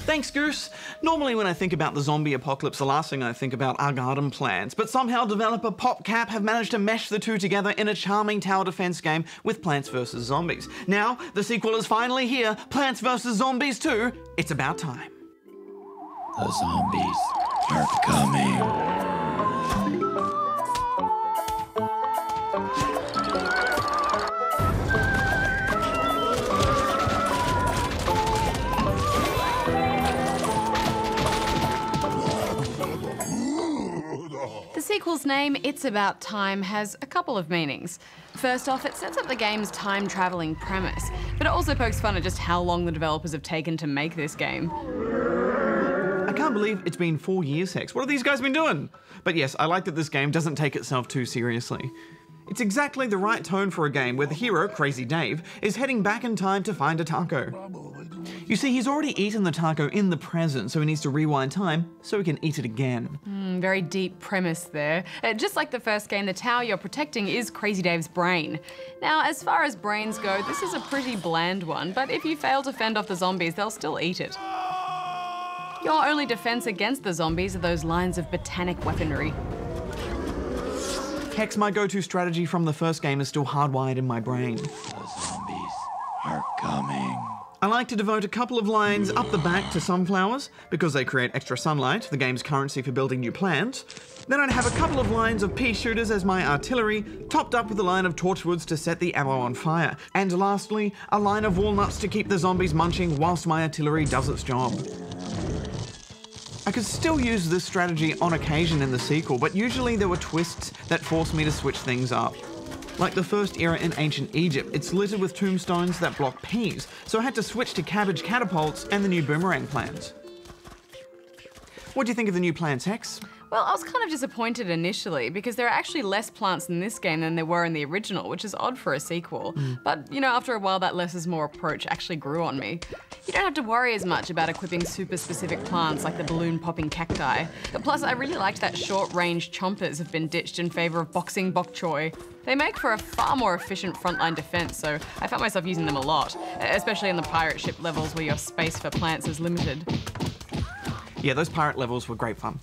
Thanks, Goose. Normally when I think about the zombie apocalypse, the last thing I think about are garden plants, but somehow developer Popcap have managed to mesh the two together in a charming tower defense game with Plants vs. Zombies. Now, the sequel is finally here, Plants vs. Zombies 2. It's about time. The zombies are coming. The sequel's name, It's About Time, has a couple of meanings. First off, it sets up the game's time-travelling premise, but it also pokes fun at just how long the developers have taken to make this game. I can't believe it's been 4 years, Hex. What have these guys been doing? But yes, I like that this game doesn't take itself too seriously. It's exactly the right tone for a game where the hero, Crazy Dave, is heading back in time to find a taco. You see, he's already eaten the taco in the present, so he needs to rewind time so he can eat it again. Very deep premise there. Just like the first game, the tower you're protecting is Crazy Dave's brain. Now, as far as brains go, this is a pretty bland one, but if you fail to fend off the zombies, they'll still eat it. Your only defense against the zombies are those lines of botanic weaponry. Hex, my go-to strategy from the first game is still hardwired in my brain. The zombies are coming. I like to devote a couple of lines up the back to sunflowers because they create extra sunlight, the game's currency for building new plants. Then I'd have a couple of lines of pea shooters as my artillery, topped up with a line of torchwoods to set the ammo on fire. And lastly, a line of walnuts to keep the zombies munching whilst my artillery does its job. I could still use this strategy on occasion in the sequel, but usually there were twists that forced me to switch things up. Like the first era in ancient Egypt, it's littered with tombstones that block peas, so I had to switch to cabbage catapults and the new boomerang plants. What do you think of the new plants, Hex? Well, I was kind of disappointed initially because there are actually less plants in this game than there were in the original, which is odd for a sequel. But, you know, after a while that less is more approach actually grew on me. You don't have to worry as much about equipping super specific plants like the balloon popping cacti. Plus, I really liked that short-range chompers have been ditched in favour of boxing bok choy. They make for a far more efficient frontline defence, so I found myself using them a lot, especially in the pirate ship levels where your space for plants is limited. Yeah, those pirate levels were great fun.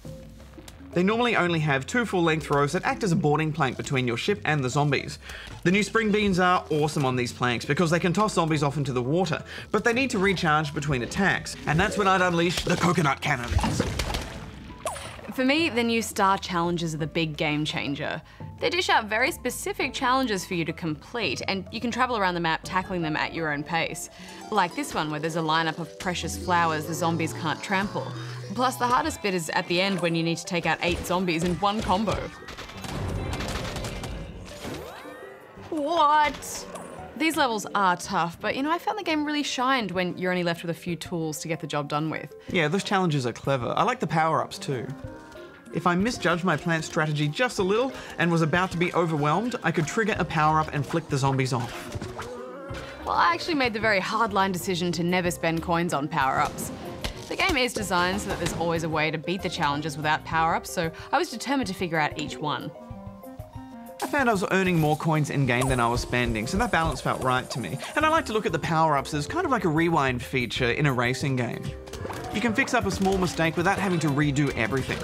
They normally only have 2 full-length rows that act as a boarding plank between your ship and the zombies. The new spring beans are awesome on these planks because they can toss zombies off into the water, but they need to recharge between attacks, and that's when I'd unleash the coconut cannons. For me, the new star challenges are the big game changer. They dish out very specific challenges for you to complete, and you can travel around the map tackling them at your own pace. Like this one where there's a lineup of precious flowers the zombies can't trample. Plus, the hardest bit is at the end when you need to take out 8 zombies in one combo. What? These levels are tough, but you know, I found the game really shined when you're only left with a few tools to get the job done with. Yeah, those challenges are clever. I like the power-ups too. If I misjudged my plant strategy just a little and was about to be overwhelmed, I could trigger a power-up and flick the zombies off. Well, I actually made the very hardline decision to never spend coins on power-ups. The game is designed so that there's always a way to beat the challenges without power-ups, so I was determined to figure out each one. I found I was earning more coins in-game than I was spending, so that balance felt right to me. And I like to look at the power-ups as kind of like a rewind feature in a racing game. You can fix up a small mistake without having to redo everything.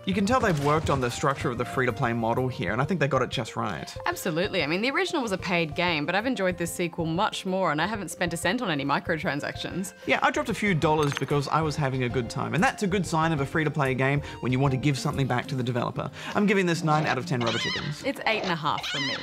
You can tell they've worked on the structure of the free-to-play model here, and I think they got it just right. Absolutely. I mean, the original was a paid game, but I've enjoyed this sequel much more, and I haven't spent a cent on any microtransactions. Yeah, I dropped a few dollars because I was having a good time, and that's a good sign of a free-to-play game when you want to give something back to the developer. I'm giving this 9 out of 10 rubber chickens. It's 8.5 from me.